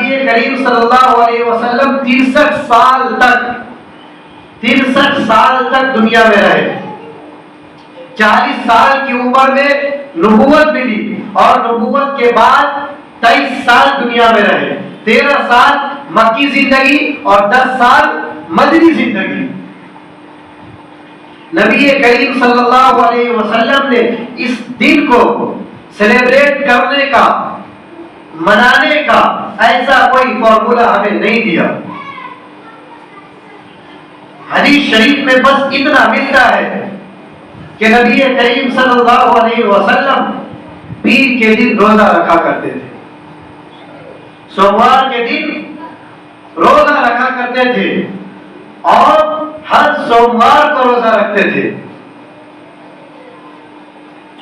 نبی کریم صلی اللہ علیہ وسلم 63 سال تک دنیا میں رہے. 40 سال کی عمر میں نبوت ملی اور نبوت کے بعد 23 سال دنیا میں رہے. 13 سال مکی زندگی اور 10 سال مدنی زندگی. نبی کریم صلی اللہ علیہ وسلم نے اس دن کو سیلیبریٹ کرنے کا، منانے کا ایسا کوئی فارمولا ہمیں نہیں دیا. حدیث شریف میں بس اتنا ملتا ہے کہ نبی کریم صلی اللہ علیہ وسلم پیر کے دن روزہ رکھا کرتے تھے، سوموار کے دن روزہ رکھا کرتے تھے اور ہر سوموار کو روزہ رکھتے تھے.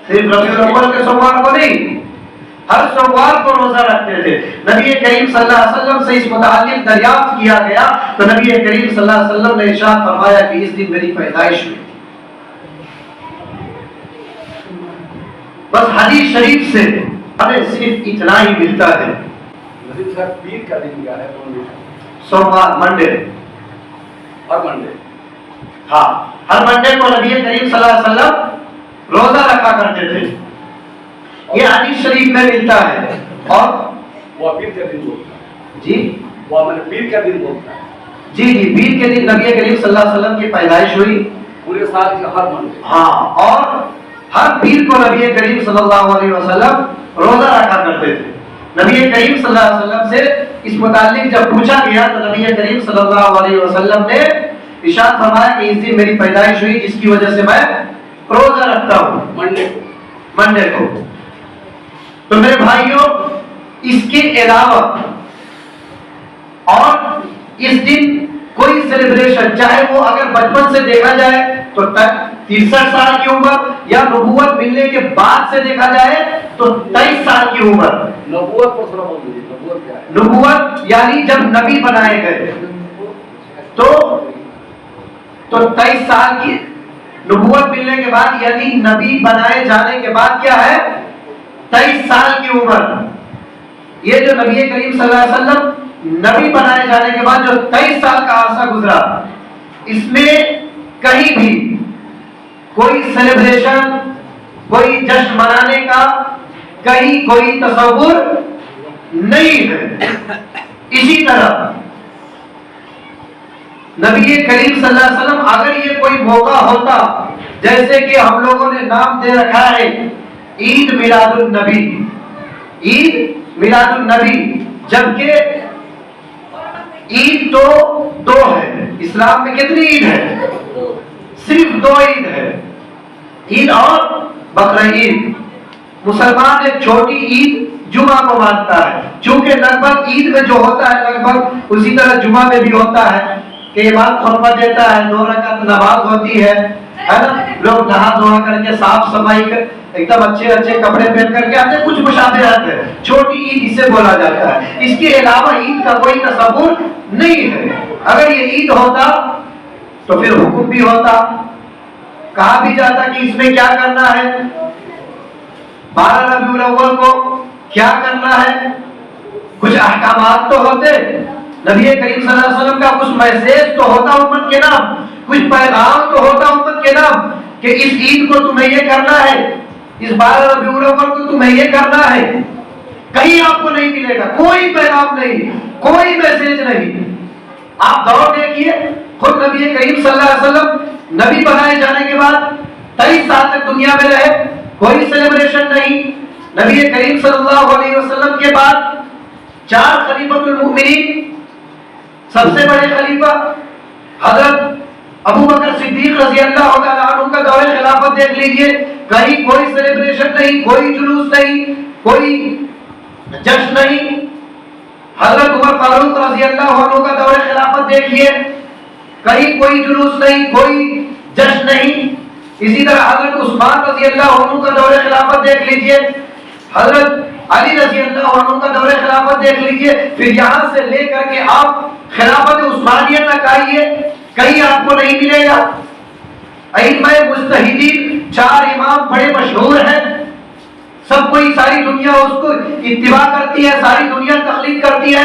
صرف ربیع الاول کے سوموار کو نہیں، ہر سوموار کو روزہ رکھتے تھے. نبی کریم صلی اللہ علیہ وسلم سے اس متعلق دریافت کیا گیا تو نبی کریم صلی اللہ علیہ وسلم نے ارشاد فرمایا کہ اس دن میری پیدائش ہوئی. بس حدیث شریف سے ہمیں صرف اتنا ہی ملتا ہے. پیر کا دن کیا ہے؟ سوموار، منڈے. ہر منڈے؟ ہاں، ہر منڈے کو نبی کریم صلی اللہ علیہ وسلم روزہ رکھا کرتے تھے. یہ حدیث شریف میں ملتا ہے. اور وہ پیر کا دن بولتا ہے. جی وہ پیر کا دن بولتا ہے. جی پیر کے دن نبی کریم صلی اللہ علیہ وسلم کی پیدائش ہوئی. پورے سال کے ہر منڈے. ہاں، اور ہر پیر کو نبی کریم صلی اللہ علیہ وسلم روزہ رکھا کرتے تھے. نبی کریم صلی اللہ علیہ وسلم سے اس متعلق جب پوچھا گیا تو نبی کریم صلی اللہ علیہ وسلم نے ارشاد فرمایا کہ اس دن میری پیدائش ہوئی جس کی وجہ سے میں روزہ رکھتا ہوں منڈے کو. تو میرے بھائیوں، اس کے علاوہ اور اس دن کوئی سیلیبریشن، چاہے وہ اگر بچپن سے دیکھا جائے تو 63 سال کی عمر یا نبوت ملنے کے بعد سے دیکھا جائے تو 23 سال کی عمر. نبوت کو تھوڑا بول دیجیے، نبوت کیا ہے؟ نبوت یعنی جب نبی بنائے گئے تو 23 سال کی نبوت ملنے کے بعد، یعنی نبی بنائے جانے کے بعد کیا ہے؟ 23 سال کی عمر. یہ جو نبی کریم صلی اللہ علیہ وسلم نبی بنائے جانے کے بعد جو 23 سال کا عرصہ گزرا، اس میں کہیں بھی کوئی سیلیبریشن، کوئی جشن منانے کا کہیں کوئی تصور نہیں ہے. اسی طرح نبی کریم صلی اللہ علیہ وسلم اگر یہ کوئی موقع ہوتا، جیسے کہ ہم لوگوں نے نام دے رکھا ہے عید میلاد النبی، عید میلاد النبی، جبکہ عید تو 2 ہے. اسلام میں کتنی عید ہے؟ صرف 2 عید ہے، عید اور بقرہ عید. مسلمان ایک چھوٹی عید جمعہ کو مانتا ہے، چونکہ لگ بھگ عید میں جو ہوتا ہے لگ بھگ اسی طرح جمعہ میں بھی ہوتا ہے کہ امام خطبہ دیتا ہے، 2 رکعت نماز ہوتی ہے نا. لوگ نہا دھوا کر کے صاف صفائی کر ایک دم اچھے کپڑے پہن کر کے آتے ہیں. کچھ مشابہت ہے، چھوٹی عید اسے بولا جاتا ہے. اس کے علاوہ عید کا کوئی تصور نہیں ہے. اگر یہ عید ہوتا تو پھر حکم بھی ہوتا، کہا بھی جاتا کہ اس میں کیا کرنا ہے، 12 ربیع الاول کو کیا کرنا ہے. کچھ احکامات تو ہوتے، نبی کریم صلی اللہ علیہ وسلم کا کچھ میسج تو ہوتا امت کے نام، کچھ پیغام تو ہوتا امت کے نام کہ اس عید کو تمہیں یہ کرنا ہے، اس 12 ربیع الاول کو تمہیں یہ کرنا ہے. کہیں آپ کو نہیں ملے گا، کوئی پیغام نہیں، کوئی میسج نہیں. آپ دور دیکھیے، خود نبی کریم صلی اللہ علیہ وسلم نبی بنائے جانے کے بعد 23 سال تک دنیا میں رہے، کوئی سیلیبریشن نہیں. نبی کریم صلی اللہ علیہ وسلم کے بعد 4 خلیفۃ المؤمنین، سب سے بڑے خلیفہ حضرت ابو بکر صدیق رضی اللہ تعالیٰ عنہ کا دور خلافت دیکھ لیجئے، کہیں کوئی سیلیبریشن نہیں، کوئی جلوس نہیں، کوئی جشن نہیں. حضرت عمر فاروق رضی اللہ عنہ کا دور خلافت دیکھیے، کہیں کوئی جلوس نہیں، کوئی جشن نہیں. اسی طرح حضرت عثمان رضی اللہ عنہ کا دور خلافت دیکھ لیجئے، حضرت علی رضی اللہ عنہ کا دور خلافت دیکھ لیجئے. پھر یہاں سے لے کر کے آپ خلافت عثمانیہ تک آئیے، کہیں آپ کو نہیں ملے گا. ائمہ مجتہدین 4 امام بڑے مشہور ہیں، سب کوئی ساری دنیا اس کو اتباع کرتی ہے، ساری دنیا تقلید کرتی ہے.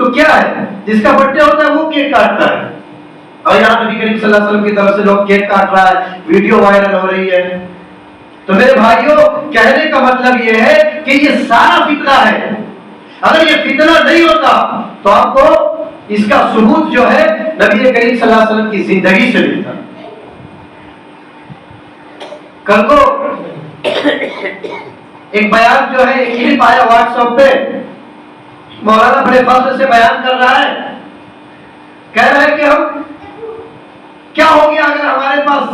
تو کیا ہے؟ جس کا برتھ ڈے ہوتا ہے وہ کیک کاٹتا ہے، اور یہاں نبی کریم صلی اللہ علیہ وسلم کی طرف سے لوگ کیک کاٹ رہا ہے، ویڈیو وائرل ہو رہی ہے۔ تو میرے بھائیوں، کہنے کا مطلب یہ ہے کہ یہ سارا فتنہ ہے۔ اگر یہ فتنہ نہیں ہوتا تو آپ کو اس کا ثبوت جو ہے نبی کریم صلی اللہ علیہ وسلم کی زندگی سے ملتا۔ کل کو ایک بیان جو ہے، ایک کلپ آیا واٹس ایپ پہ، مولانا بڑے فضل سے بیان کر رہا ہے، کہہ رہا ہے کہ ہم کیا ہو گیا اگر ہمارے پاس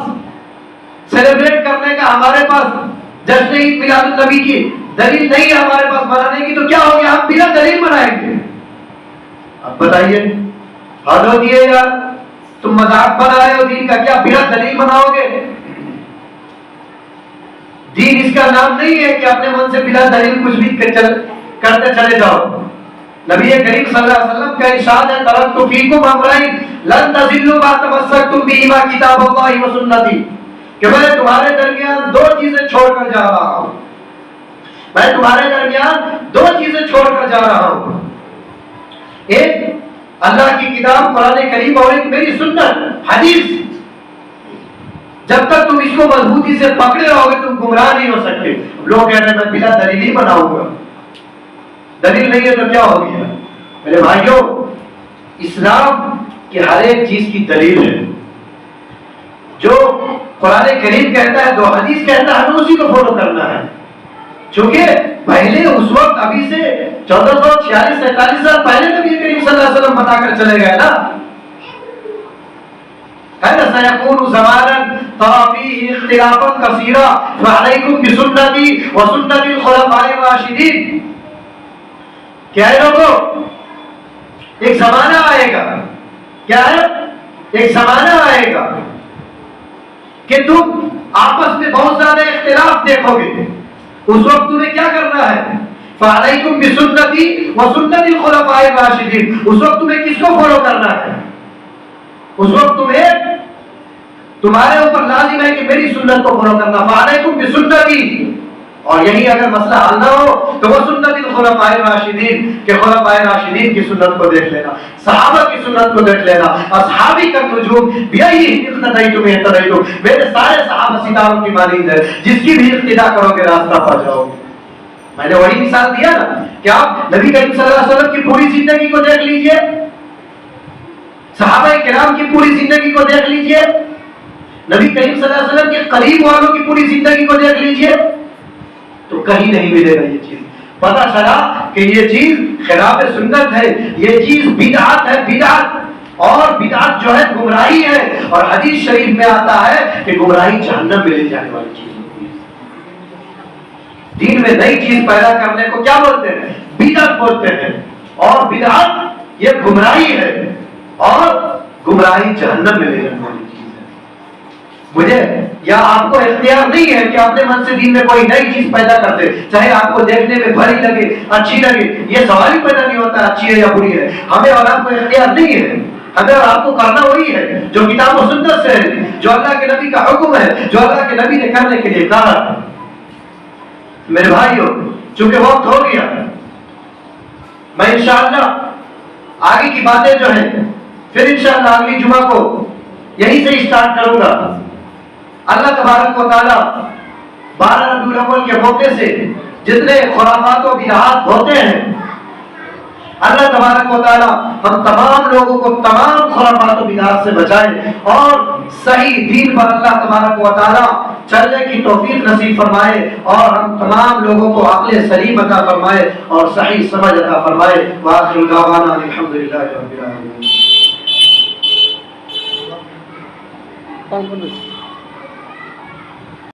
سیلیبریٹ کرنے کا، ہمارے پاس جشن عید میلاد النبی کی دلیل نہیں ہے ہمارے پاس منانے کی، تو کیا ہو گیا ہم بنا دلیل منائیں گے؟ اب بتائیے، حد ہوتی ہے یار، تم مذاق بنا رہے ہو دین کا، کیا بنا دلیل مناؤ گے؟ دین اس کا نام نہیں ہے کہ اپنے من سے بلا دلیل کچھ بھی کرتے چلے جاؤ۔ نبی کریم صلی اللہ علیہ وسلم کا ارشاد ہے، ترکت فیکم امرین لن تضلوا ما تمسکتم بہما کتاب اللہ و سنتی، کہ میں تمہارے درمیان دو چیزیں چھوڑ کر جا رہا ہوں، میں تمہارے درمیان دو چیزیں چھوڑ کر جا رہا ہوں، ایک اللہ کی کتاب قرآن کریم اور ایک میری سنت حدیث۔ جب تک تم اس کو مضبوطی سے پکڑے رہو گے تم گمراہ نہیں ہو سکتے۔ لوگ کہہ رہے ہیں میں بلا دلیل ہی بناؤں گا، دلیل نہیں ہے تو کیا ہو گیا؟ میرے بھائیوں، اسلام کی ہر ایک چیز کی دلیل ہے، جو قرآن کریم کہتا ہے، جو حدیث کہتا ہے، ہمیں اسی کو فالو کرنا ہے، چونکہ پہلے اس وقت ابھی سے 1446-47 سال پہلے نبی کریم صلی اللہ علیہ وسلم بتا کر چلے گئے نا، سيكون زمانا ترى فيه اختلافا كثيرا فعليكم بسنتي وسنة الخلفاء الراشدين۔ کیا ہے لوگوں، ایک زمانہ آئے گا، کیا ہے؟ ایک زمانہ آئے گا کہ تم آپس میں بہت زیادہ اختلاف دیکھو گے، اس وقت تمہیں کیا کرنا ہے؟ فعليكم بسنتي وسنة الخلفاء الراشدين۔ اس وقت تمہیں کس کو فالو کرنا ہے؟ اس وقت تمہارے اوپر لازم ہے کہ میری سنت کو فالو کرنا، فعلیکم بسنتی، اور یہی اگر مسئلہ حل نہ ہو تو وہ سنت الخلفاء الراشدین، کہ خلفاء راشدین کی سنت کو دیکھ لینا، صحابہ کی سنت کو دیکھ لینا، اصحابی کا نجوم بیہی اقتدیتم اہتدیتم، میرے سارے صحابہ ستاروں کی مانند ہے، جس کی بھی اقتدا کرو گے راستہ پا جاؤ گے۔ میں نے وہی مثال دیا نا کہ آپ نبی کریم صلی اللہ علیہ وسلم کی پوری زندگی کو دیکھ لیجئے، صحابہ کرام کی پوری زندگی کو دیکھ لیجئے، نبی کریم صلی اللہ علیہ وسلم کے قریب والوں کی پوری زندگی کو دیکھ لیجئے، تو کہیں نہیں ملے گا یہ چیز۔ پتہ چلا کہ یہ چیز خلاف سنت ہے، یہ چیز بدعت ہے، بدعت، اور بدعت جو ہے گمراہی ہے، اور حدیث شریف میں آتا ہے کہ گمراہی جہنم میں لے جانے والی چیز ہوتی ہے۔ دین میں نئی چیز پیدا کرنے کو کیا بولتے ہیں؟ بدعت بولتے ہیں، اور بدعت یہ گمراہی ہے، اور گمراہی جہنم میں لے جانے والی چیز ہے۔ مجھے یا آپ کو اختیار نہیں ہے کہ اپنے من سے دین میں کوئی نئی چیز پیدا کر دے، چاہے آپ کو دیکھنے میں بھری لگے، اچھی لگے، یہ سوال ہی پیدا نہیں ہوتا اچھی ہے یا بری ہے۔ ہمیں اور آپ کو اختیار نہیں ہے، ہمیں اور آپ کو کرنا وہی ہے جو کتاب و سنت سے ہے، جو اللہ کے نبی کا حکم ہے، جو اللہ کے نبی نے کرنے کے لیے کہا ہے۔ میرے بھائیوں، چونکہ وقت ہو گیا، میں انشاءاللہ آگے کی باتیں جو ہیں پھر انشاءاللہ اگلی جمعہ کو یہی سے اسٹارٹ کروں گا۔ اللہ تبارک و تعالیٰ 12 ربیع الاول کے موقع سے جتنے خرافات و بدعات ہوتے ہیں، اللہ تبارک و تعالیٰ ہم تمام لوگوں کو تمام خرافات و بدعات سے بچائے، اور صحیح دین پر اللہ تبارک و تعالیٰ چلنے کی توفیق نصیب فرمائے، اور ہم تمام لوگوں کو عقل سلیم عطا فرمائے اور صحیح سمجھ عطا فرمائے۔ وآخر دعوانا الحمدللہ رب العالمین۔